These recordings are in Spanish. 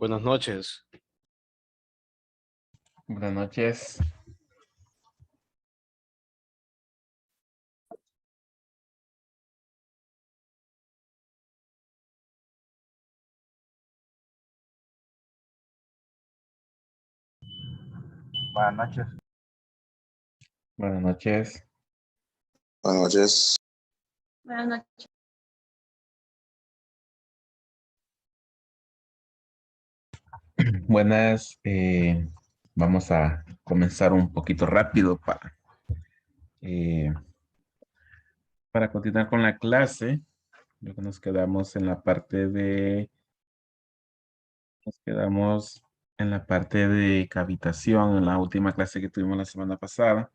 Buenas noches. Buenas noches. Buenas noches. Buenas noches. Buenas noches. Buenas noches. Buenas. Vamos a comenzar un poquito rápido para continuar con la clase. Lo que nos quedamos en la parte de... Nos quedamos en la parte de cavitación, en la última clase que tuvimos la semana pasada.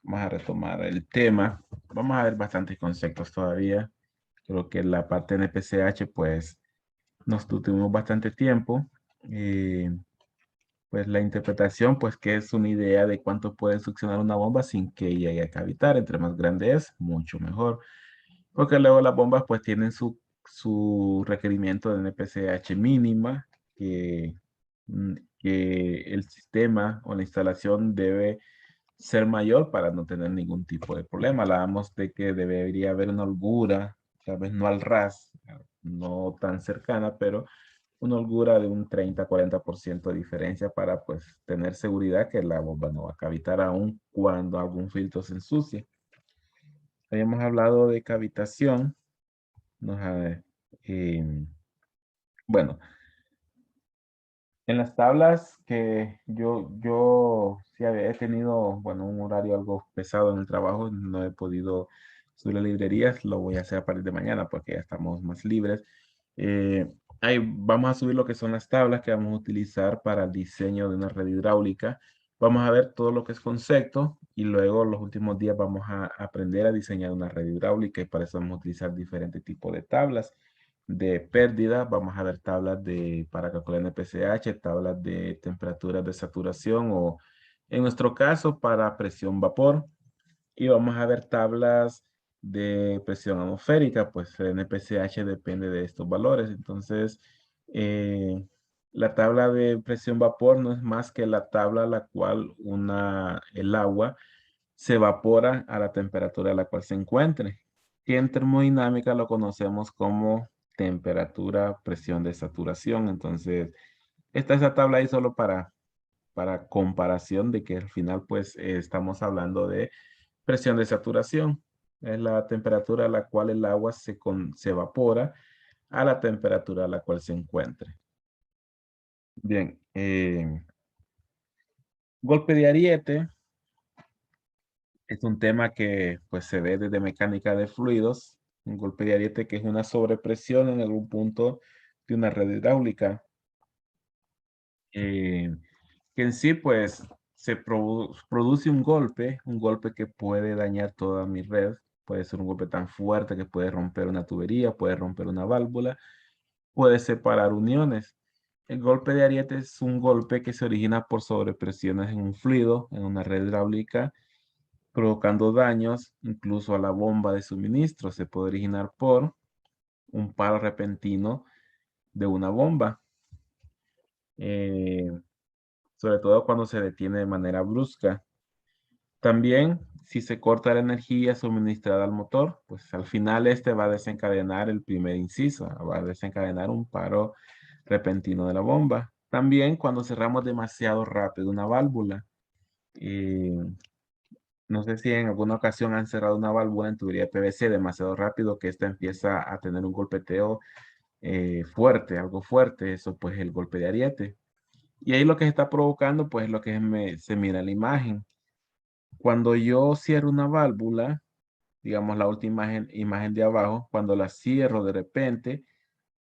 Vamos a retomar el tema. Vamos a ver bastantes conceptos todavía. Creo que la parte de NPCH, pues, nos tuvimos bastante tiempo. Pues la interpretación, pues que es una idea de cuánto puede succionar una bomba sin que llegue a cavitar. Entre más grande es, mucho mejor. Porque luego las bombas pues tienen su requerimiento de NPCH mínima, que el sistema o la instalación debe ser mayor para no tener ningún tipo de problema. Hablábamos de que debería haber una holgura, tal vez no al ras, no tan cercana, pero una holgura de un 30-40% de diferencia para pues tener seguridad que la bomba no va a cavitar aún cuando algún filtro se ensucie. Habíamos hablado de cavitación. Bueno, en las tablas que yo sí he tenido, bueno, un horario algo pesado en el trabajo, no he podido subir a librerías, lo voy a hacer a partir de mañana porque ya estamos más libres. Ahí vamos a subir lo que son las tablas que vamos a utilizar para el diseño de una red hidráulica. Vamos a ver todo lo que es concepto y luego los últimos días vamos a aprender a diseñar una red hidráulica y para eso vamos a utilizar diferentes tipos de tablas de pérdida. Vamos a ver tablas para calcular NPCH, tablas de temperaturas de saturación o en nuestro caso para presión vapor. Y vamos a ver tablas de presión atmosférica, pues el NPCH depende de estos valores. Entonces, la tabla de presión vapor no es más que la tabla a la cual el agua se evapora a la temperatura a la cual se encuentre. Y en termodinámica lo conocemos como temperatura, presión de saturación. Entonces, esta es la tabla ahí solo para comparación de que al final pues estamos hablando de presión de saturación. Es la temperatura a la cual el agua se evapora a la temperatura a la cual se encuentre. Bien. Golpe de ariete es un tema que pues se ve desde mecánica de fluidos. Un golpe de ariete que es una sobrepresión en algún punto de una red hidráulica. Que en sí pues se produce un golpe que puede dañar toda mi red. Puede ser un golpe tan fuerte que puede romper una tubería, puede romper una válvula, puede separar uniones. El golpe de ariete es un golpe que se origina por sobrepresiones en un fluido, en una red hidráulica, provocando daños incluso a la bomba de suministro. Se puede originar por un paro repentino de una bomba. Sobre todo cuando se detiene de manera brusca. También, si se corta la energía suministrada al motor, pues al final este va a desencadenar el primer inciso, va a desencadenar un paro repentino de la bomba. También cuando cerramos demasiado rápido una válvula. No sé si en alguna ocasión han cerrado una válvula en tubería de PVC demasiado rápido que esta empieza a tener un golpeteo fuerte, algo fuerte. Eso pues es el golpe de ariete. Y ahí lo que se está provocando, pues lo que se mira en la imagen. Cuando yo cierro una válvula, digamos la última imagen de abajo, cuando la cierro de repente,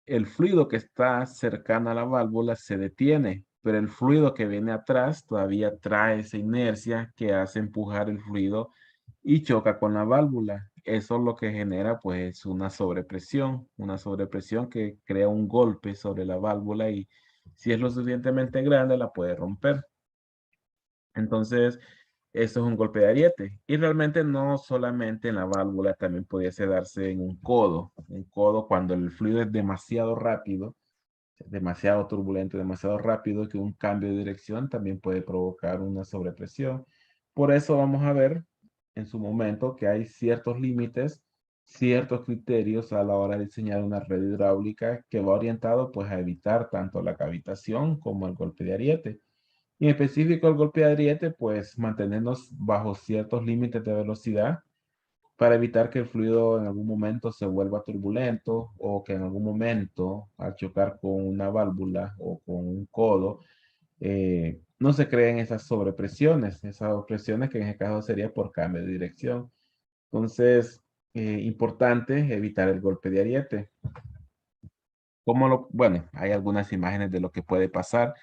el fluido que está cercano a la válvula se detiene, pero el fluido que viene atrás todavía trae esa inercia que hace empujar el fluido y choca con la válvula. Eso lo que genera pues una sobrepresión que crea un golpe sobre la válvula y si es lo suficientemente grande la puede romper. Entonces, eso es un golpe de ariete. Y realmente no solamente en la válvula, también pudiese darse en un codo. Un codo cuando el fluido es demasiado rápido, demasiado turbulento, demasiado rápido, que un cambio de dirección también puede provocar una sobrepresión. Por eso vamos a ver en su momento que hay ciertos límites, ciertos criterios a la hora de diseñar una red hidráulica que va orientado pues a evitar tanto la cavitación como el golpe de ariete. Y en específico el golpe de ariete, pues mantenernos bajo ciertos límites de velocidad para evitar que el fluido en algún momento se vuelva turbulento o que en algún momento al chocar con una válvula o con un codo no se creen esas presiones que en este caso sería por cambio de dirección. Entonces, importante evitar el golpe de ariete. Bueno, hay algunas imágenes de lo que puede pasar.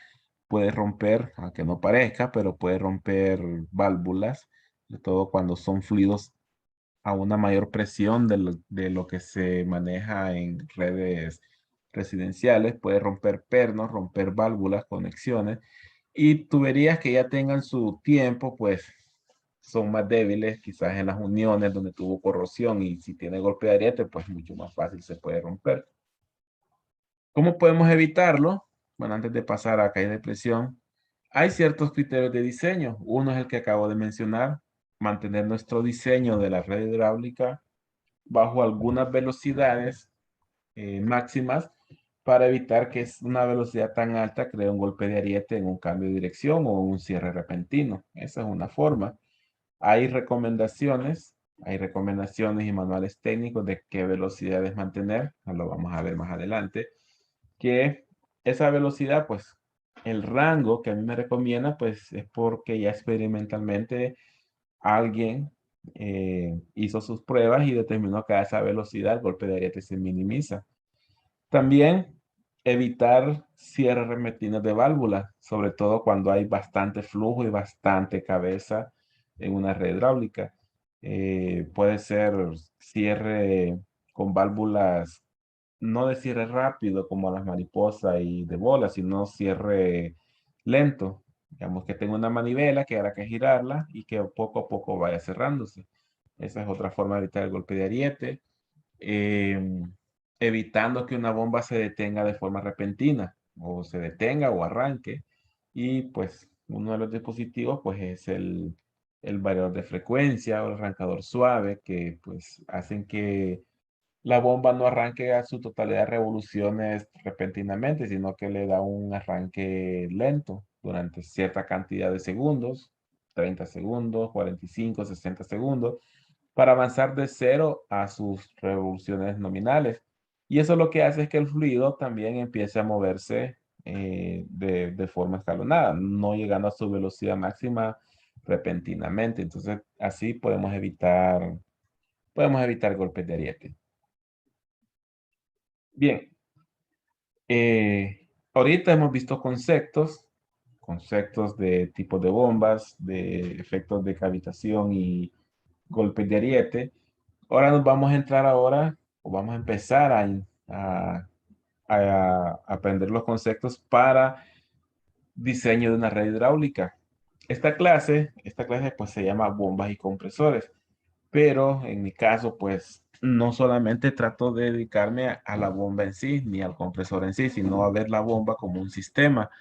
Puede romper, aunque no parezca, pero puede romper válvulas, sobre todo cuando son fluidos a una mayor presión de lo que se maneja en redes residenciales. Puede romper pernos, romper válvulas, conexiones y tuberías que ya tengan su tiempo, pues son más débiles, quizás en las uniones donde tuvo corrosión y si tiene golpe de ariete, pues mucho más fácil se puede romper. ¿Cómo podemos evitarlo? Bueno, antes de pasar a caída de presión, hay ciertos criterios de diseño. Uno es el que acabo de mencionar, mantener nuestro diseño de la red hidráulica bajo algunas velocidades máximas para evitar que una velocidad tan alta cree un golpe de ariete en un cambio de dirección o un cierre repentino. Esa es una forma. Hay recomendaciones y manuales técnicos de qué velocidades mantener. Lo vamos a ver más adelante. Que esa velocidad, pues, el rango que a mí me recomienda, pues, es porque ya experimentalmente alguien hizo sus pruebas y determinó que a esa velocidad el golpe de ariete se minimiza. También evitar cierres repentinos de válvulas, sobre todo cuando hay bastante flujo y bastante cabeza en una red hidráulica. Puede ser cierre con válvulas, no de cierre rápido como las mariposas y de bola, sino cierre lento. Digamos que tengo una manivela que habrá que girarla y que poco a poco vaya cerrándose. Esa es otra forma de evitar el golpe de ariete. em, Evitando que una bomba se detenga de forma repentina o se detenga o arranque. Y pues uno de los dispositivos pues es el variador de frecuencia o el arrancador suave que pues hacen que la bomba no arranque a su totalidad de revoluciones repentinamente, sino que le da un arranque lento durante cierta cantidad de segundos, 30 segundos, 45, 60 segundos, para avanzar de cero a sus revoluciones nominales. Y eso lo que hace es que el fluido también empiece a moverse de forma escalonada, no llegando a su velocidad máxima repentinamente. Entonces, así podemos evitar golpes de ariete. Bien, ahorita hemos visto conceptos de tipos de bombas, de efectos de cavitación y golpes de ariete. Ahora nos vamos a entrar ahora, o vamos a empezar a aprender los conceptos para diseño de una red hidráulica. Esta clase pues se llama bombas y compresores, pero en mi caso pues no solamente trato de dedicarme a la bomba en sí, ni al compresor en sí, sino a ver la bomba como un sistema,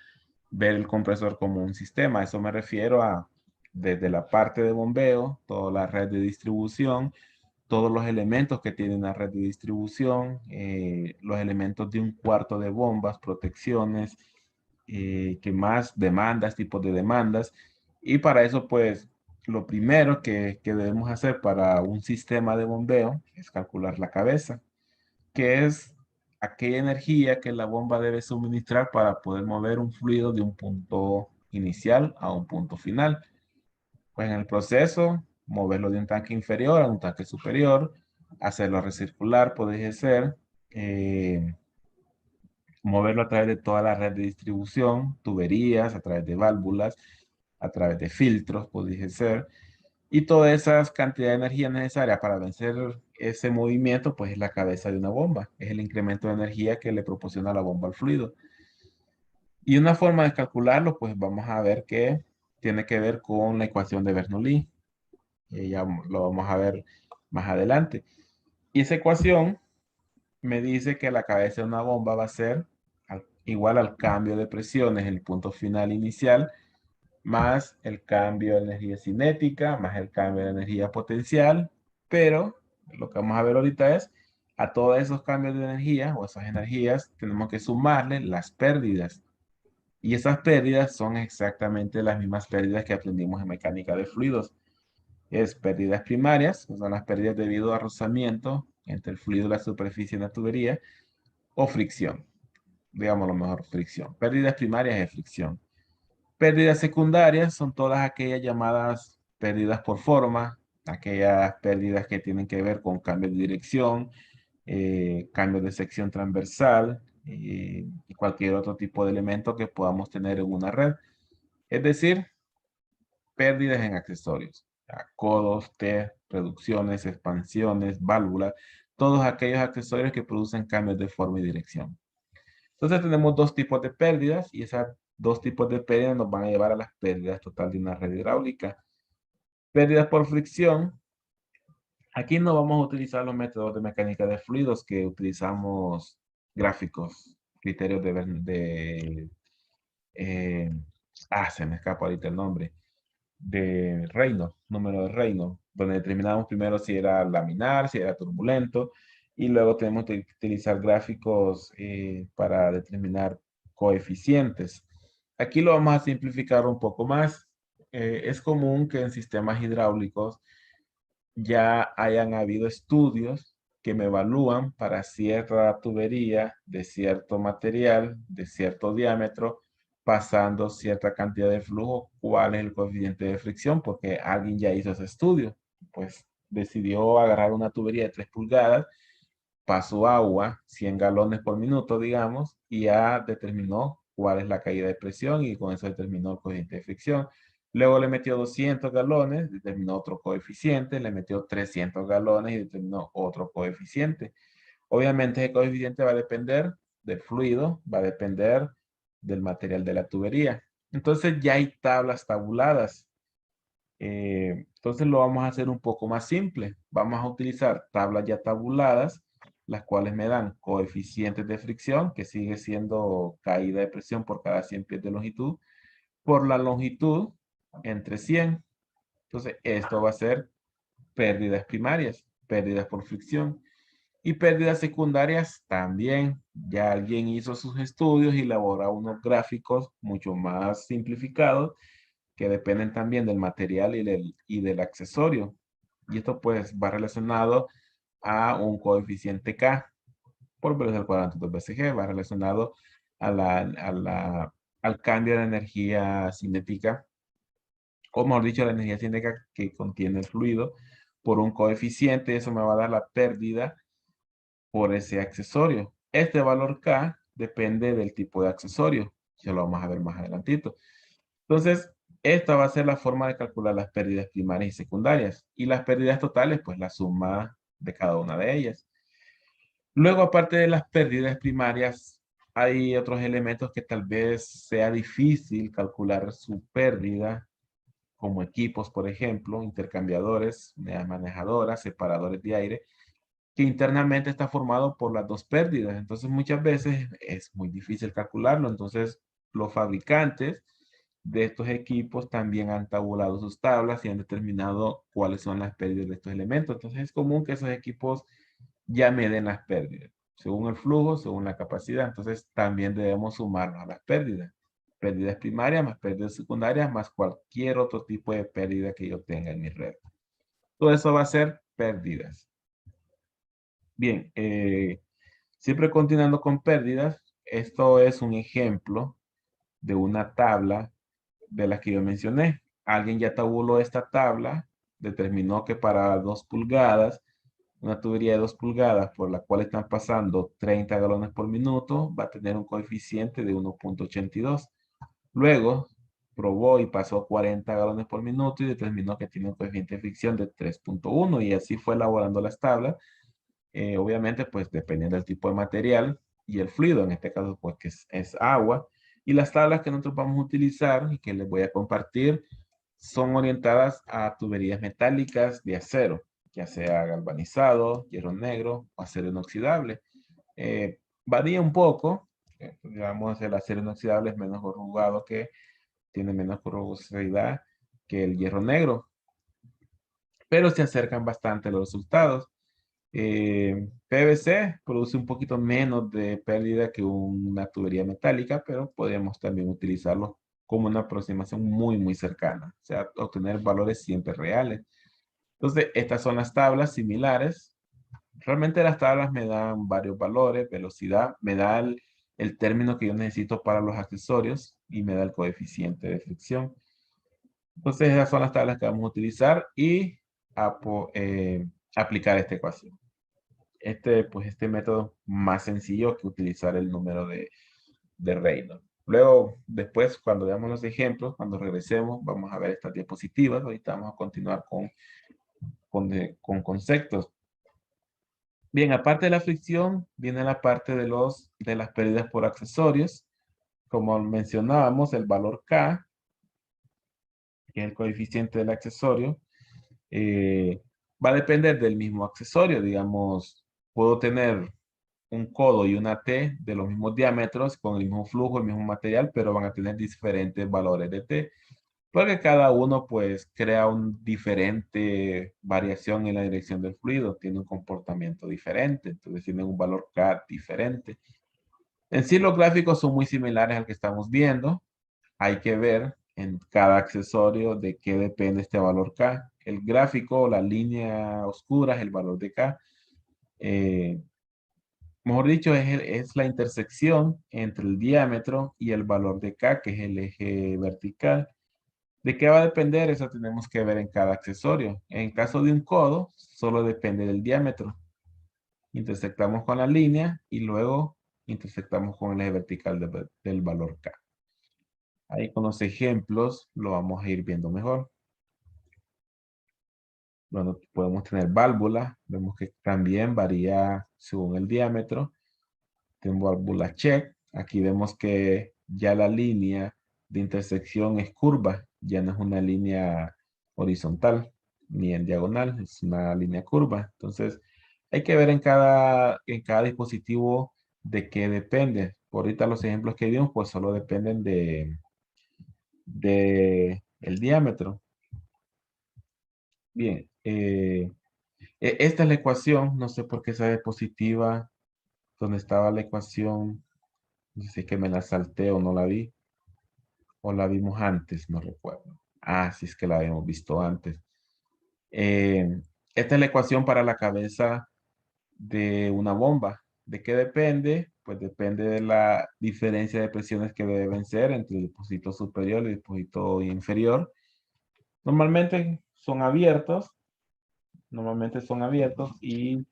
ver el compresor como un sistema. A eso me refiero a desde la parte de bombeo, toda la red de distribución, todos los elementos que tiene una red de distribución, los elementos de un cuarto de bombas, protecciones, que más demandas, tipos de demandas. Y para eso, pues, lo primero que debemos hacer para un sistema de bombeo es calcular la cabeza, que es aquella energía que la bomba debe suministrar para poder mover un fluido de un punto inicial a un punto final. Pues en el proceso, moverlo de un tanque inferior a un tanque superior, hacerlo recircular, puede ser, eh, moverlo a través de toda la red de distribución, tuberías, a través de válvulas, a través de filtros, puede ser, y todas esas cantidades de energía necesaria para vencer ese movimiento, pues es la cabeza de una bomba, es el incremento de energía que le proporciona la bomba al fluido. Y una forma de calcularlo, pues vamos a ver que tiene que ver con la ecuación de Bernoulli. Ya lo vamos a ver más adelante. Y esa ecuación me dice que la cabeza de una bomba va a ser igual al cambio de presiones, el punto final inicial, más el cambio de energía cinética, más el cambio de energía potencial, pero lo que vamos a ver ahorita es a todos esos cambios de energía o esas energías tenemos que sumarle las pérdidas. Y esas pérdidas son exactamente las mismas pérdidas que aprendimos en mecánica de fluidos. Es pérdidas primarias, que son las pérdidas debido a rozamiento entre el fluido y la superficie de la tubería, o fricción, digamos lo mejor, fricción. Pérdidas primarias es fricción. Pérdidas secundarias son todas aquellas llamadas pérdidas por forma, aquellas pérdidas que tienen que ver con cambios de dirección, cambios de sección transversal y cualquier otro tipo de elemento que podamos tener en una red. Es decir, pérdidas en accesorios, codos, T, reducciones, expansiones, válvulas, todos aquellos accesorios que producen cambios de forma y dirección. Entonces tenemos dos tipos de pérdidas y esos dos tipos de pérdidas nos van a llevar a las pérdidas total de una red hidráulica. Pérdidas por fricción. Aquí no vamos a utilizar los métodos de mecánica de fluidos que utilizamos gráficos, criterios eh, se me escapa ahorita el nombre, de Reynolds, número de Reynolds, donde determinamos primero si era laminar, si era turbulento, y luego tenemos que utilizar gráficos para determinar coeficientes. Aquí lo vamos a simplificar un poco más. Es común que en sistemas hidráulicos ya hayan habido estudios que me evalúan para cierta tubería de cierto material, de cierto diámetro, pasando cierta cantidad de flujo, cuál es el coeficiente de fricción, porque alguien ya hizo ese estudio. Pues decidió agarrar una tubería de 3 pulgadas, pasó agua, 100 galones por minuto, digamos, y ya determinó cuál es la caída de presión y con eso determinó el coeficiente de fricción. Luego le metió 200 galones, determinó otro coeficiente, le metió 300 galones y determinó otro coeficiente. Obviamente ese coeficiente va a depender del fluido, va a depender del material de la tubería. Entonces ya hay tablas tabuladas. Entonces lo vamos a hacer un poco más simple. Vamos a utilizar tablas ya tabuladas, las cuales me dan coeficientes de fricción, que sigue siendo caída de presión por cada 100 pies de longitud, por la longitud entre 100. Entonces esto va a ser pérdidas primarias, pérdidas por fricción. Y pérdidas secundarias también. Ya alguien hizo sus estudios y elaboró unos gráficos mucho más simplificados que dependen también del material y del accesorio. Y esto pues va relacionado a un coeficiente K por velocidad al cuadrado de BCG, va relacionado a al cambio de energía cinética, o mejor dicho, la energía cinética que contiene el fluido por un coeficiente. Eso me va a dar la pérdida por ese accesorio. Este valor K depende del tipo de accesorio. Ya lo vamos a ver más adelantito. Entonces, esta va a ser la forma de calcular las pérdidas primarias y secundarias. Y las pérdidas totales, pues la suma de cada una de ellas. Luego, aparte de las pérdidas primarias, hay otros elementos que tal vez sea difícil calcular su pérdida, como equipos, por ejemplo, intercambiadores, manejadoras, separadores de aire, que internamente está formado por las dos pérdidas. Entonces, muchas veces es muy difícil calcularlo. Entonces, los fabricantes de estos equipos también han tabulado sus tablas y han determinado cuáles son las pérdidas de estos elementos. Entonces, es común que esos equipos ya me den las pérdidas, según el flujo, según la capacidad. Entonces, también debemos sumarnos a las pérdidas. Pérdidas primarias más pérdidas secundarias más cualquier otro tipo de pérdida que yo tenga en mi red. Todo eso va a ser pérdidas. Bien, siempre continuando con pérdidas, esto es un ejemplo de una tabla de las que yo mencioné. Alguien ya tabuló esta tabla, determinó que para 2 pulgadas, una tubería de 2 pulgadas por la cual están pasando 30 galones por minuto, va a tener un coeficiente de 1.82. Luego probó y pasó 40 galones por minuto y determinó que tiene un coeficiente de fricción de 3.1 y así fue elaborando las tablas. Obviamente, pues dependiendo del tipo de material y el fluido, en este caso, pues que es agua. Y las tablas que nosotros vamos a utilizar y que les voy a compartir son orientadas a tuberías metálicas de acero, ya sea galvanizado, hierro negro o acero inoxidable. Varía un poco, Digamos, el acero inoxidable es menos corrugado tiene menos corrosividad que el hierro negro, pero se acercan bastante los resultados. PVC produce un poquito menos de pérdida que una tubería metálica, pero podríamos también utilizarlo como una aproximación muy, muy cercana, o sea, obtener valores siempre reales. Entonces, estas son las tablas similares. Realmente las tablas me dan varios valores, velocidad, me da el término que yo necesito para los accesorios y me da el coeficiente de fricción. Entonces, esas son las tablas que vamos a utilizar y aplicar esta ecuación. Este método más sencillo que utilizar el número de Reynolds. Luego, después, cuando veamos los ejemplos, cuando regresemos, vamos a ver estas diapositivas. Ahorita vamos a continuar con conceptos. Bien, aparte de la fricción, viene la parte de las pérdidas por accesorios. Como mencionábamos, el valor K, que es el coeficiente del accesorio, eh, va a depender del mismo accesorio. Digamos, puedo tener un codo y una T de los mismos diámetros, con el mismo flujo, el mismo material, pero van a tener diferentes valores de T, porque cada uno pues crea una diferente variación en la dirección del fluido, tiene un comportamiento diferente, entonces tiene un valor K diferente. En sí los gráficos son muy similares al que estamos viendo. Hay que ver en cada accesorio de qué depende este valor K. El gráfico, la línea oscura es el valor de K. Mejor dicho, es la intersección entre el diámetro y el valor de K, que es el eje vertical. ¿De qué va a depender? Eso tenemos que ver en cada accesorio. En caso de un codo, solo depende del diámetro. Intersectamos con la línea y luego intersectamos con el eje vertical del valor K. Ahí con los ejemplos lo vamos a ir viendo mejor. Bueno, podemos tener válvulas. Vemos que también varía según el diámetro. Tengo válvula check. Aquí vemos que ya la línea de intersección es curva. Ya no es una línea horizontal ni en diagonal. Es una línea curva. Entonces, hay que ver en cada dispositivo de qué depende. Por ahorita los ejemplos que vimos, pues solo dependen de el diámetro. Bien, esta es la ecuación. No sé por qué esa diapositiva donde estaba la ecuación. No sé si es que me la salté o no la vi. O la vimos antes, no recuerdo. Ah, sí es que la habíamos visto antes. Eh, Esta es la ecuación para la cabeza de una bomba. ¿De qué depende? Pues depende de la diferencia de presiones que deben ser entre el depósito superior y el depósito inferior. Normalmente son abiertos. Normalmente son abiertos y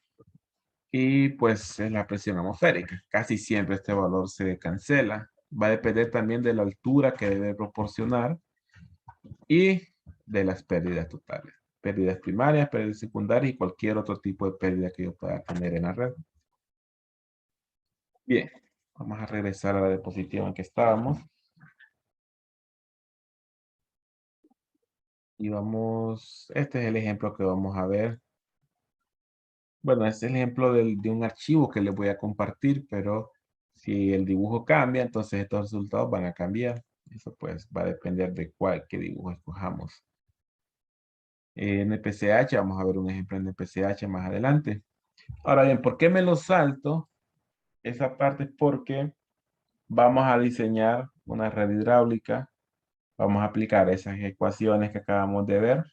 pues es la presión atmosférica. Casi siempre este valor se cancela. Va a depender también de la altura que debe proporcionar y de las pérdidas totales. Pérdidas primarias, pérdidas secundarias y cualquier otro tipo de pérdida que yo pueda tener en la red. Bien, vamos a regresar a la diapositiva en que estábamos. Y este es el ejemplo que vamos a ver. Bueno, este es el ejemplo de un archivo que les voy a compartir, pero si el dibujo cambia, entonces estos resultados van a cambiar. Eso pues va a depender de qué dibujo escojamos. En el PCH, vamos a ver un ejemplo en el PCH más adelante. Ahora bien, ¿por qué me lo salto? Esa parte es porque vamos a diseñar una red hidráulica. Vamos a aplicar esas ecuaciones que acabamos de ver.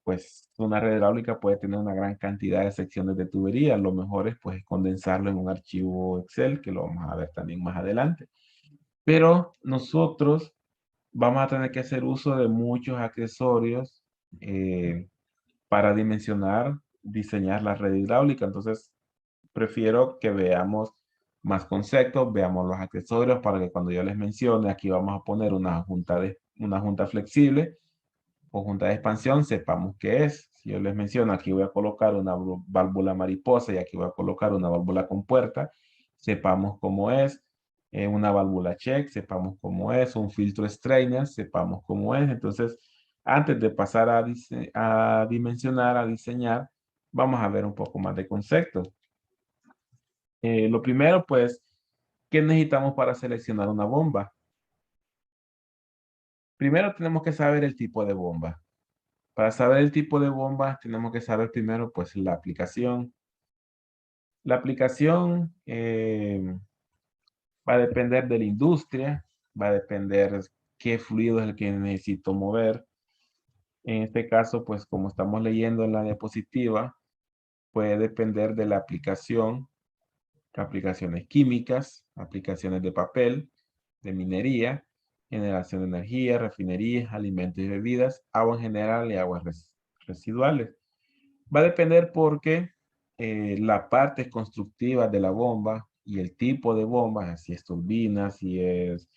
Pues una red hidráulica puede tener una gran cantidad de secciones de tubería. Lo mejor es pues condensarlo en un archivo Excel, que lo vamos a ver también más adelante. Pero nosotros vamos a tener que hacer uso de muchos accesorios para diseñar la red hidráulica. Entonces, prefiero que veamos más conceptos, veamos los accesorios para que cuando yo les mencione, aquí vamos a poner una junta flexible o junta de expansión, sepamos qué es. Si yo les menciono, aquí voy a colocar una válvula mariposa y aquí voy a colocar una válvula compuerta, sepamos cómo es. Una válvula check, sepamos cómo es. Un filtro strainer, sepamos cómo es. Entonces, antes de pasar a dimensionar, a diseñar, vamos a ver un poco más de conceptos. Lo primero, pues, ¿Qué necesitamos para seleccionar una bomba? Primero tenemos que saber el tipo de bomba. Para saber el tipo de bomba, tenemos que saber primero pues la aplicación. La aplicación va a depender de la industria, va a depender qué fluido es el que necesito mover. En este caso, pues como estamos leyendo en la diapositiva, puede depender de la aplicación, aplicaciones químicas, aplicaciones de papel, de minería, generación de energía, refinerías, alimentos y bebidas, agua en general y aguas residuales. Va a depender porque la parte constructiva de la bomba y el tipo de bomba, si es turbina, si es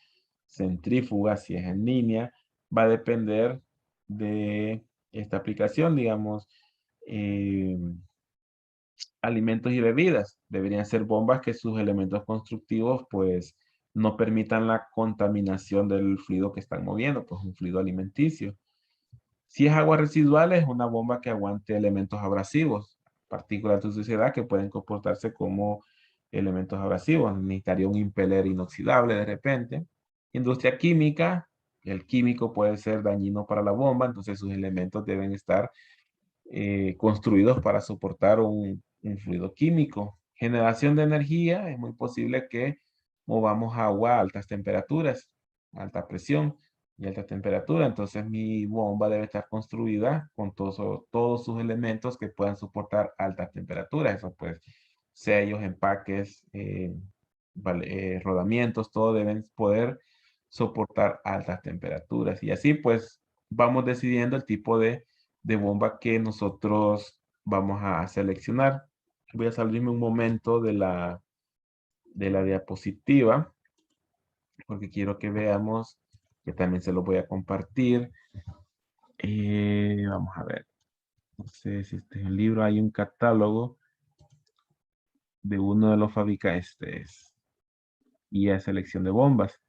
centrífuga, si es en línea, va a depender de esta aplicación, digamos, eh, alimentos y bebidas. Deberían ser bombas que sus elementos constructivos pues no permitan la contaminación del fluido que están moviendo, pues un fluido alimenticio. Si es agua residual, es una bomba que aguante elementos abrasivos, partículas de suciedad que pueden comportarse como elementos abrasivos. Necesitaría un impeler inoxidable de repente. Industria química, el químico puede ser dañino para la bomba, entonces sus elementos deben estar construidos para soportar un fluido químico. Generación de energía, es muy posible que movamos agua a altas temperaturas, alta presión y alta temperatura. Entonces mi bomba debe estar construida con todos sus elementos que puedan soportar altas temperaturas. Eso pues sellos, empaques, rodamientos, todo deben poder soportar altas temperaturas. Y así pues vamos decidiendo el tipo de bomba que nosotros vamos a seleccionar. Voy a salirme un momento de la diapositiva porque quiero que veamos que también se lo voy a compartir. Vamos a ver. No sé si este es un libro, hay un catálogo de uno de los fabricantes, guía de selección de bombas.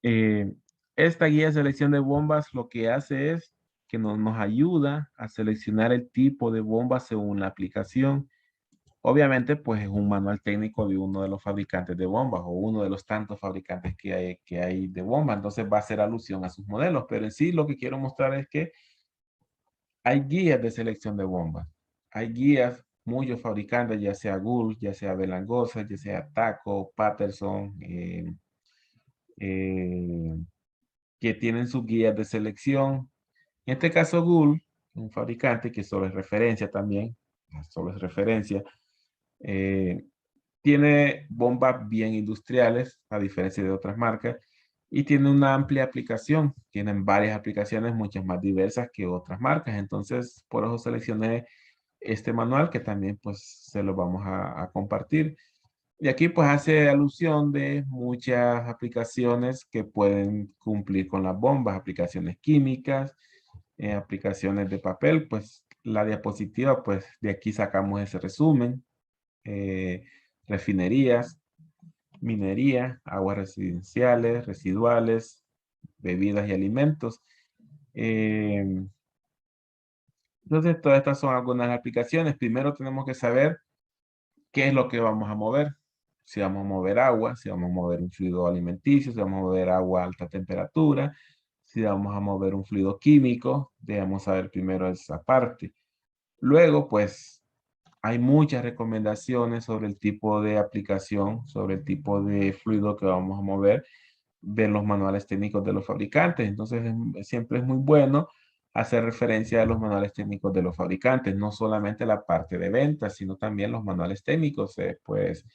Eh, esta guía de selección de bombas lo que hace es que nos ayuda a seleccionar el tipo de bomba según la aplicación. Obviamente, pues es un manual técnico de uno de los fabricantes de bombas o uno de los tantos fabricantes que hay de bombas. Entonces va a hacer alusión a sus modelos. Pero en sí lo que quiero mostrar es que hay guías de selección de bombas. Hay guías, muchos fabricantes, ya sea Gould, ya sea Belangosa, ya sea Taco, Patterson, eh, que tienen sus guías de selección. En este caso, Gould, un fabricante que solo es referencia también, solo es referencia, eh, tiene bombas bien industriales, a diferencia de otras marcas, y tiene una amplia aplicación. Tienen varias aplicaciones, muchas más diversas que otras marcas. Entonces, por eso seleccioné este manual que también pues se lo vamos a compartir. Y aquí pues hace alusión de muchas aplicaciones que pueden cumplir con las bombas, aplicaciones químicas, aplicaciones de papel, pues la diapositiva pues de aquí sacamos ese resumen. eh, Refinerías, minería, aguas residenciales, residuales, bebidas y alimentos. Eh, entonces, todas estas son algunas aplicaciones. Primero tenemos que saber qué es lo que vamos a mover. Si vamos a mover agua, si vamos a mover un fluido alimenticio, si vamos a mover agua a alta temperatura, si vamos a mover un fluido químico, debemos saber primero esa parte. Luego, pues, hay muchas recomendaciones sobre el tipo de aplicación, sobre el tipo de fluido que vamos a mover de los manuales técnicos de los fabricantes. Entonces, siempre es muy bueno hacer referencia a los manuales técnicos de los fabricantes, no solamente la parte de ventas, sino también los manuales técnicos. Pues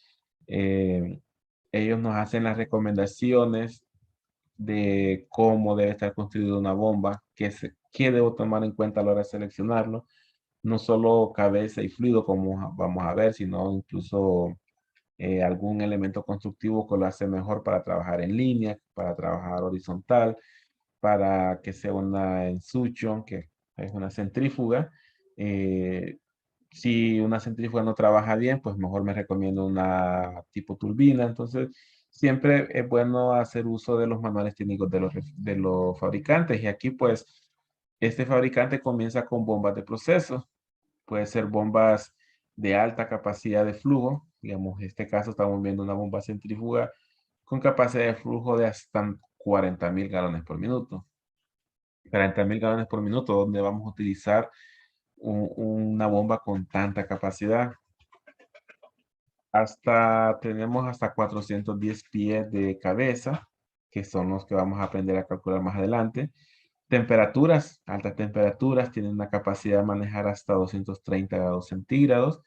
eh, ellos nos hacen las recomendaciones de cómo debe estar construida una bomba, qué debo tomar en cuenta a la hora de seleccionarlo, no solo cabeza y fluido como vamos a ver, sino incluso algún elemento constructivo que lo hace mejor para trabajar en línea, para trabajar horizontal, para que sea una ensuction, que es una centrífuga. Eh, si una centrífuga no trabaja bien, pues mejor me recomiendo una tipo turbina. Entonces, siempre es bueno hacer uso de los manuales técnicos de los fabricantes. Y aquí, pues, este fabricante comienza con bombas de proceso. Puede ser bombas de alta capacidad de flujo, Digamos, en este caso estamos viendo una bomba centrífuga con capacidad de flujo de hasta 40.000 galones por minuto. 40.000 galones por minuto, donde vamos a utilizar una bomba con tanta capacidad. Tenemos hasta 410 pies de cabeza, que son los que vamos a aprender a calcular más adelante. Temperaturas, altas temperaturas, tienen una capacidad de manejar hasta 230 grados centígrados,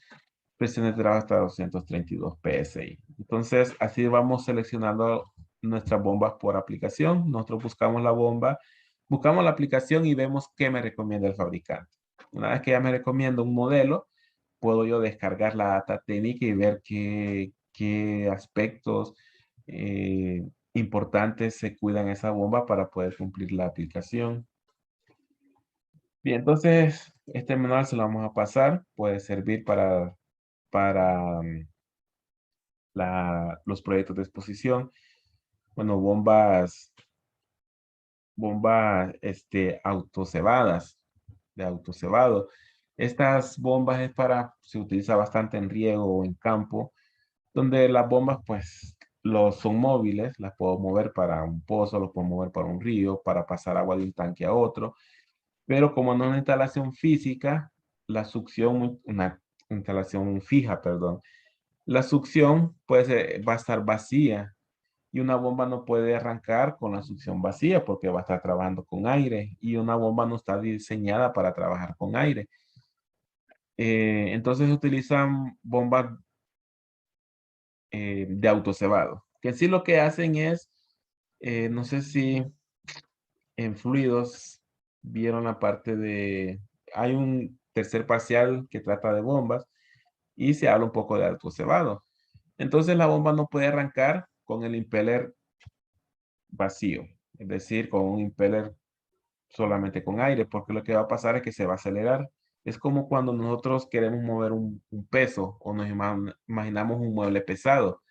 presiones de trabajo hasta 232 PSI. Entonces, así vamos seleccionando nuestras bombas por aplicación. Nosotros buscamos la bomba, buscamos la aplicación y vemos qué me recomienda el fabricante. Una vez que ya me recomienda un modelo, puedo yo descargar la data técnica y ver qué aspectos importantes se cuidan esa bomba para poder cumplir la aplicación. Bien, entonces este manual se lo vamos a pasar. Puede servir para los proyectos de exposición. Bueno, bombas autocebadas, de autocebado. Estas bombas se utiliza bastante en riego o en campo, donde las bombas pues son móviles, las puedo mover para un pozo, los puedo mover para un río, para pasar agua de un tanque a otro, pero como no es una instalación física, la succión, una instalación fija, perdón, la succión pues va a estar vacía y una bomba no puede arrancar con la succión vacía porque va a estar trabajando con aire y una bomba no está diseñada para trabajar con aire. Entonces utilizan bombas de autocebado, que en sí lo que hacen es, no sé si en fluidos vieron la parte hay un tercer parcial que trata de bombas y se habla un poco de autocebado. Entonces la bomba no puede arrancar con el impeller vacío, es decir, con un impeller solamente con aire, porque lo que va a pasar es que se va a acelerar. Es como cuando nosotros queremos mover un peso o nos imaginamos un mueble pesado.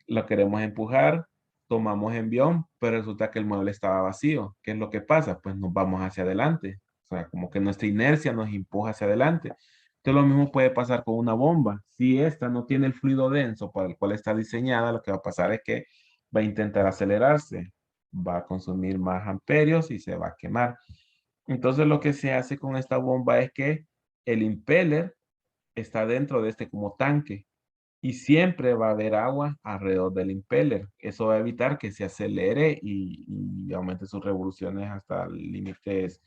Lo queremos empujar, tomamos envión, pero resulta que el mueble estaba vacío. ¿Qué es lo que pasa? Pues nos vamos hacia adelante. O sea, como que nuestra inercia nos empuja hacia adelante. Entonces lo mismo puede pasar con una bomba. Si esta no tiene el fluido denso para el cual está diseñada, lo que va a pasar es que va a intentar acelerarse, va a consumir más amperios y se va a quemar. Entonces lo que se hace con esta bomba es que el impeller está dentro de este como tanque y siempre va a haber agua alrededor del impeller. Eso va a evitar que se acelere y aumente sus revoluciones hasta límites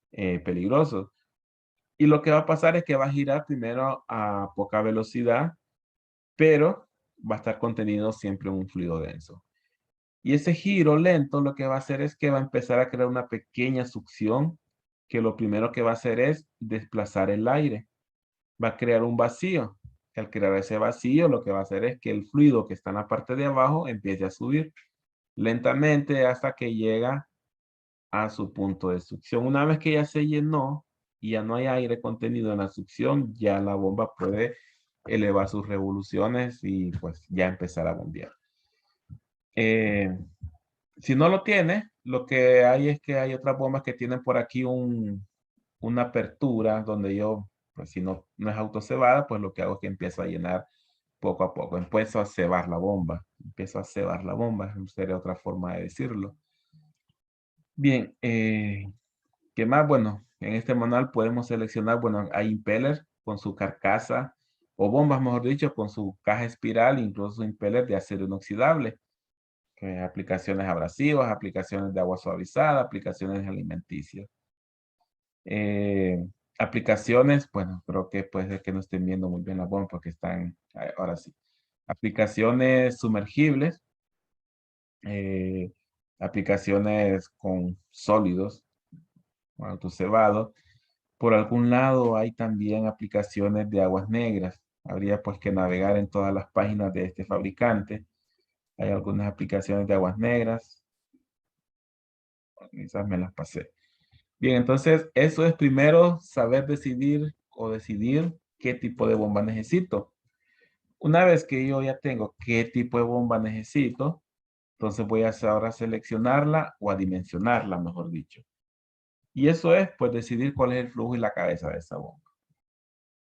peligrosos. Y lo que va a pasar es que va a girar primero a poca velocidad, pero va a estar contenido siempre en un fluido denso. Y ese giro lento lo que va a hacer es que va a empezar a crear una pequeña succión, que lo primero que va a hacer es desplazar el aire. Va a crear un vacío. Al crear ese vacío, lo que va a hacer es que el fluido que está en la parte de abajo empiece a subir lentamente hasta que llega a su punto de succión. Una vez que ya se llenó y ya no hay aire contenido en la succión, ya la bomba puede elevar sus revoluciones y pues ya empezar a bombear. Si no lo tiene, lo que hay es que hay otras bombas que tienen por aquí una apertura donde yo, pues si no es autocebada, pues lo que hago es que empiezo a llenar poco a poco. Empiezo a cebar la bomba. Empiezo a cebar la bomba, sería otra forma de decirlo. Bien, ¿qué más? Bueno, en este manual podemos seleccionar, bueno, hay impeller con su carcasa, o bombas, mejor dicho, con su caja espiral, incluso impeller de acero inoxidable. Aplicaciones abrasivas, aplicaciones de agua suavizada, aplicaciones alimenticias. Aplicaciones, bueno, creo que puede ser que no estén viendo muy bien la bomba porque están, ahora sí. Aplicaciones sumergibles, eh, aplicaciones con sólidos, autocebado. Por algún lado hay también aplicaciones de aguas negras. Habría pues que navegar en todas las páginas de este fabricante. Hay algunas aplicaciones de aguas negras. Esas me las pasé. Bien, entonces eso es primero saber decidir qué tipo de bomba necesito. Una vez que yo ya tengo qué tipo de bomba necesito, entonces voy a ahora seleccionarla o a dimensionarla, mejor dicho. Y eso es pues decidir cuál es el flujo y la cabeza de esa bomba.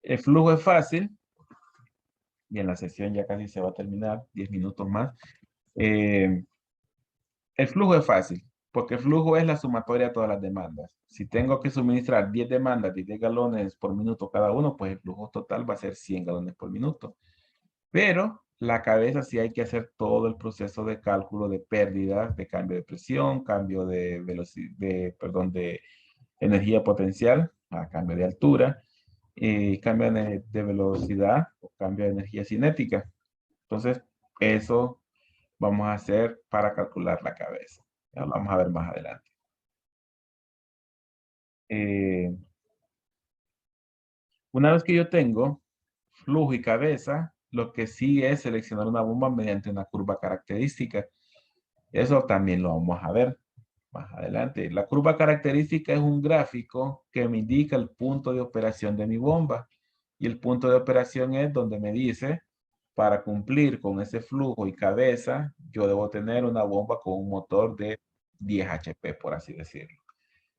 El flujo es fácil. Bien, la sesión ya casi se va a terminar, 10 minutos más. Eh, el flujo es fácil, porque el flujo es la sumatoria de todas las demandas. Si tengo que suministrar 10 demandas de 10 galones por minuto cada uno, pues el flujo total va a ser 100 galones por minuto. Pero la cabeza sí hay que hacer todo el proceso de cálculo de pérdidas, de cambio de presión, cambio de perdón, de energía potencial a cambio de altura, y cambio de velocidad o cambio de energía cinética. Entonces, eso vamos a hacer para calcular la cabeza. Ya lo vamos a ver más adelante. Eh, una vez que yo tengo flujo y cabeza, lo que sigue es seleccionar una bomba mediante una curva característica. Eso también lo vamos a ver más adelante. La curva característica es un gráfico que me indica el punto de operación de mi bomba. Y el punto de operación es donde me dice, para cumplir con ese flujo y cabeza, yo debo tener una bomba con un motor de 10 HP, por así decirlo.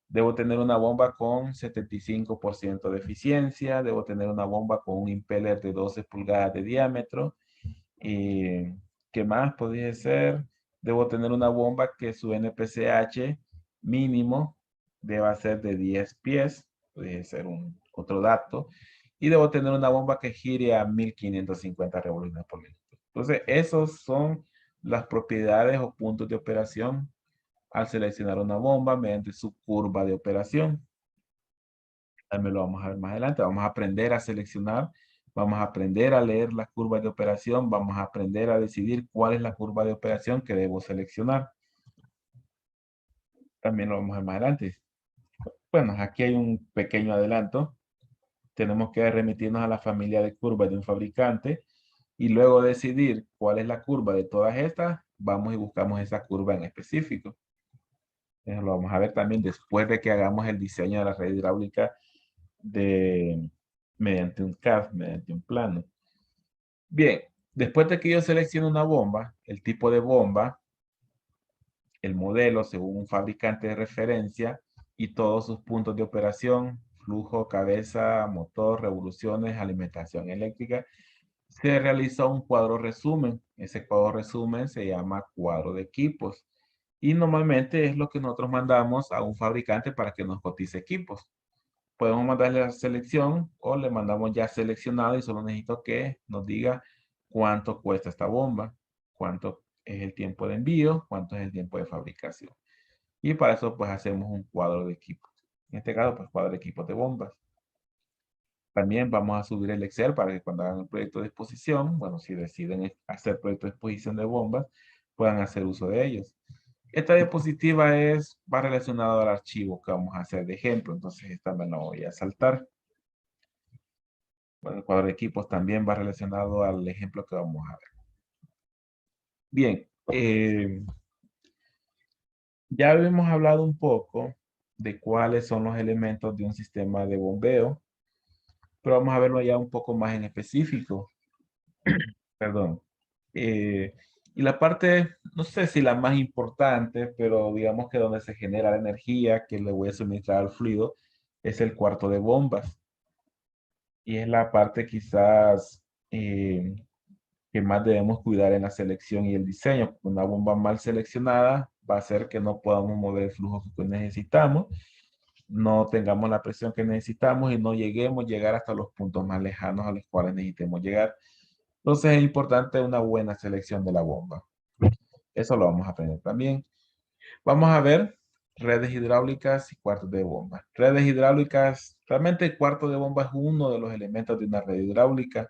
Debo tener una bomba con 75% de eficiencia. Debo tener una bomba con un impeller de 12 pulgadas de diámetro. ¿Y qué más podría ser? Debo tener una bomba que su NPCH mínimo deba ser de 10 pies. Puede ser otro dato. Y debo tener una bomba que gire a 1550 revoluciones por minuto. Entonces, esos son las propiedades o puntos de operación al seleccionar una bomba mediante su curva de operación. También lo vamos a ver más adelante. Vamos a aprender a seleccionar, vamos a aprender a leer las curvas de operación, vamos a aprender a decidir cuál es la curva de operación que debo seleccionar. También lo vamos a ver más adelante. Bueno, aquí hay un pequeño adelanto. Tenemos que remitirnos a la familia de curvas de un fabricante y luego decidir cuál es la curva de todas estas, vamos y buscamos esa curva en específico. Eso lo vamos a ver también después de que hagamos el diseño de la red hidráulica mediante un CAD, mediante un plano. Bien, después de que yo selecciono una bomba, el tipo de bomba, el modelo según un fabricante de referencia y todos sus puntos de operación, flujo, cabeza, motor, revoluciones, alimentación eléctrica, se realiza un cuadro resumen. Ese cuadro resumen se llama cuadro de equipos y normalmente es lo que nosotros mandamos a un fabricante para que nos cotice equipos. Podemos mandarle la selección o le mandamos ya seleccionado y solo necesito que nos diga cuánto cuesta esta bomba, cuánto es el tiempo de envío, cuánto es el tiempo de fabricación. Y para eso pues hacemos un cuadro de equipos. En este caso pues cuadro de equipos de bombas. También vamos a subir el Excel para que cuando hagan el proyecto de exposición, bueno, si deciden hacer proyecto de exposición de bombas, puedan hacer uso de ellos. Esta diapositiva va relacionada al archivo que vamos a hacer de ejemplo, entonces esta me la voy a saltar. Bueno, el cuadro de equipos también va relacionado al ejemplo que vamos a ver. Bien, ya habíamos hablado un poco de cuáles son los elementos de un sistema de bombeo, pero vamos a verlo ya un poco más en específico. Perdón. Y la parte, no sé si la más importante, pero digamos que donde se genera la energía que le voy a suministrar al fluido, es el cuarto de bombas. Y es la parte quizás que más debemos cuidar en la selección y el diseño. Una bomba mal seleccionada va a hacer que no podamos mover el flujo que necesitamos, no tengamos la presión que necesitamos y no lleguemos a llegar hasta los puntos más lejanos a los cuales necesitemos llegar. Entonces es importante una buena selección de la bomba. Eso lo vamos a aprender también. Vamos a ver redes hidráulicas y cuartos de bomba. Redes hidráulicas, realmente el cuarto de bomba es uno de los elementos de una red hidráulica.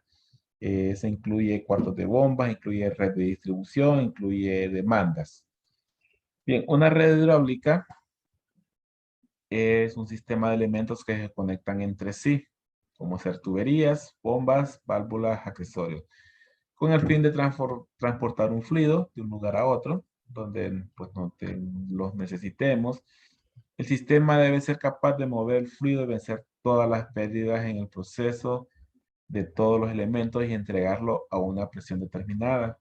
Se incluye cuartos de bombas, incluye red de distribución, incluye demandas. Bien, una red hidráulica es un sistema de elementos que se conectan entre sí, como ser tuberías, bombas, válvulas, accesorios, con el fin de transportar un fluido de un lugar a otro, donde pues, no los necesitemos. El sistema debe ser capaz de mover el fluido y vencer todas las pérdidas en el proceso de todos los elementos y entregarlo a una presión determinada.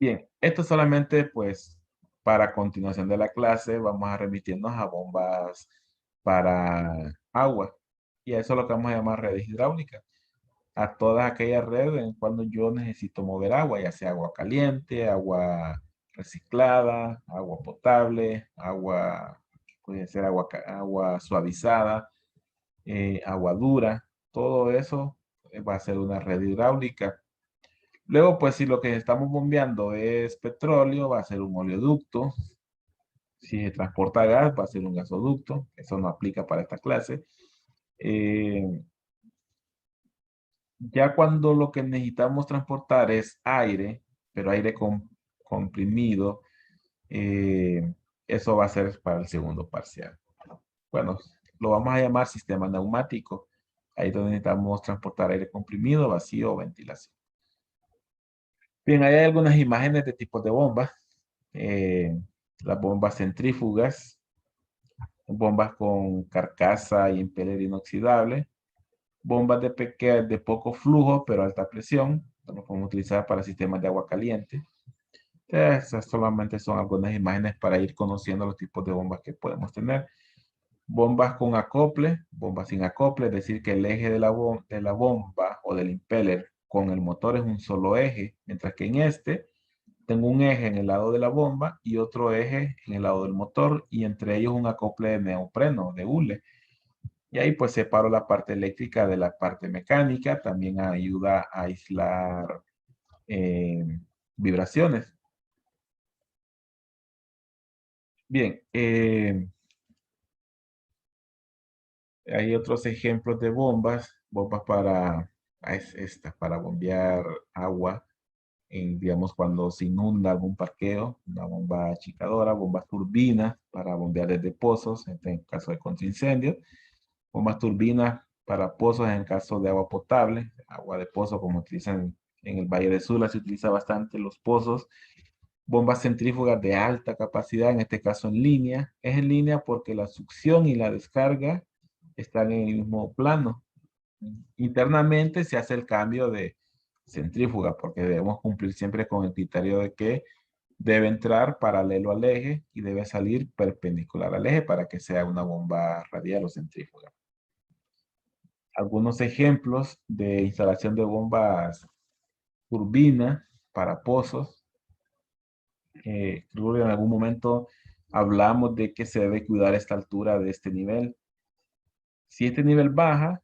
Bien, esto solamente pues para continuación de la clase vamos a remitirnos a bombas para agua y a eso es lo que vamos a llamar redes hidráulicas. a todas aquellas redes en cuando yo necesito mover agua, ya sea agua caliente, agua reciclada, agua potable, agua, puede ser agua suavizada, agua dura, todo eso va a ser una red hidráulica. Luego, pues si lo que estamos bombeando es petróleo, va a ser un oleoducto. Si se transporta gas, va a ser un gasoducto. Eso no aplica para esta clase. Eh, ya cuando lo que necesitamos transportar es aire, pero aire comprimido, eso va a ser para el segundo parcial. Bueno, lo vamos a llamar sistema neumático. Ahí es donde necesitamos transportar aire comprimido, vacío o ventilación. Bien, ahí hay algunas imágenes de tipos de bombas. Las bombas centrífugas, bombas con carcasa y impeller inoxidable, bombas de poco flujo pero alta presión, lo podemos utilizar para sistemas de agua caliente. Esas solamente son algunas imágenes para ir conociendo los tipos de bombas que podemos tener. Bombas con acople, bombas sin acople, es decir, que el eje de la bomba o del impeller con el motor es un solo eje, mientras que en este tengo un eje en el lado de la bomba y otro eje en el lado del motor y entre ellos un acople de neopreno, de hule. Y ahí pues separo la parte eléctrica de la parte mecánica, también ayuda a aislar vibraciones. Bien, hay otros ejemplos de bombas, para bombear agua, digamos, cuando se inunda algún parqueo, una bomba achicadora, bombas turbinas para bombear desde pozos, en caso de contraincendio, bombas turbinas para pozos en caso de agua potable, agua de pozo como utilizan en el Valle de Sula, se utiliza bastante los pozos, bombas centrífugas de alta capacidad, en este caso en línea, es en línea porque la succión y la descarga están en el mismo plano. Internamente se hace el cambio de centrífuga porque debemos cumplir siempre con el criterio de que debe entrar paralelo al eje y debe salir perpendicular al eje para que sea una bomba radial o centrífuga. Algunos ejemplos de instalación de bombas turbinas para pozos. Creo que en algún momento hablamos de que se debe cuidar esta altura de este nivel. Si este nivel baja,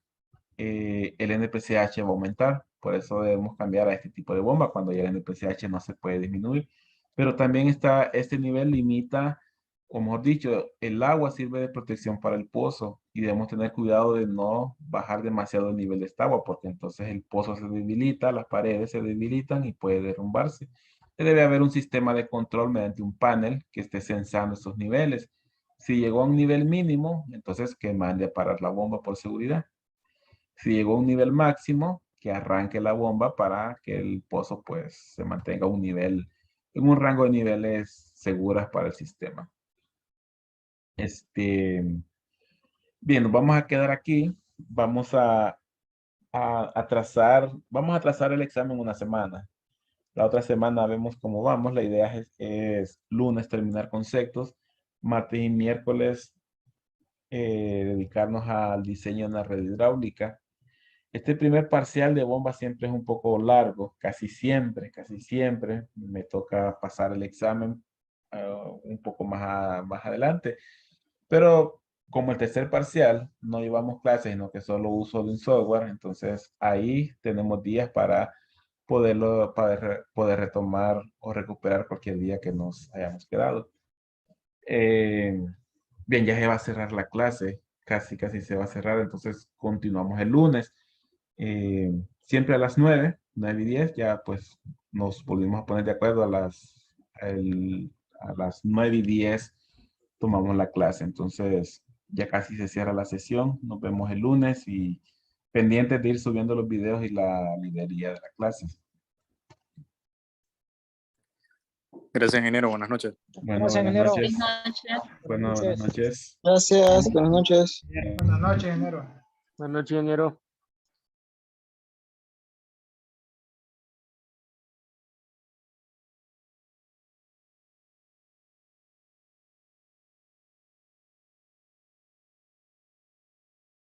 el NPCH va a aumentar. Por eso debemos cambiar a este tipo de bomba cuando ya el NPCH no se puede disminuir. Pero también este nivel limita, o mejor dicho, el agua sirve de protección para el pozo y debemos tener cuidado de no bajar demasiado el nivel de esta agua porque entonces el pozo se debilita, las paredes se debilitan y puede derrumbarse. Debe haber un sistema de control mediante un panel que esté sensando estos niveles. Si llegó a un nivel mínimo, entonces que mande a parar la bomba por seguridad. Si llegó a un nivel máximo, que arranque la bomba para que el pozo pues se mantenga en un rango de niveles seguras para el sistema. Bien, nos vamos a quedar aquí. Vamos vamos a trazar el examen una semana. La otra semana vemos cómo vamos. La idea es lunes terminar conceptos, martes y miércoles dedicarnos al diseño de una red hidráulica. Este primer parcial de bomba siempre es un poco largo, casi siempre me toca pasar el examen un poco más adelante. Pero como el tercer parcial no llevamos clases, sino que solo uso de un software, entonces ahí tenemos días para poder retomar o recuperar cualquier día que nos hayamos quedado. Bien, ya se va a cerrar la clase, casi se va a cerrar, entonces continuamos el lunes. Siempre a las 9:10, ya pues nos volvimos a poner de acuerdo a las 9:10 tomamos la clase, entonces ya casi se cierra la sesión, nos vemos el lunes y pendientes de ir subiendo los videos y la librería de la clase. Gracias, ingeniero. Buenas noches. Bueno, Gracias, buenas ingeniero. noches. Buenas noches. Bueno, buenas noches. Gracias, buenas noches. Buenas noches, ingeniero. Buenas noches, ingeniero.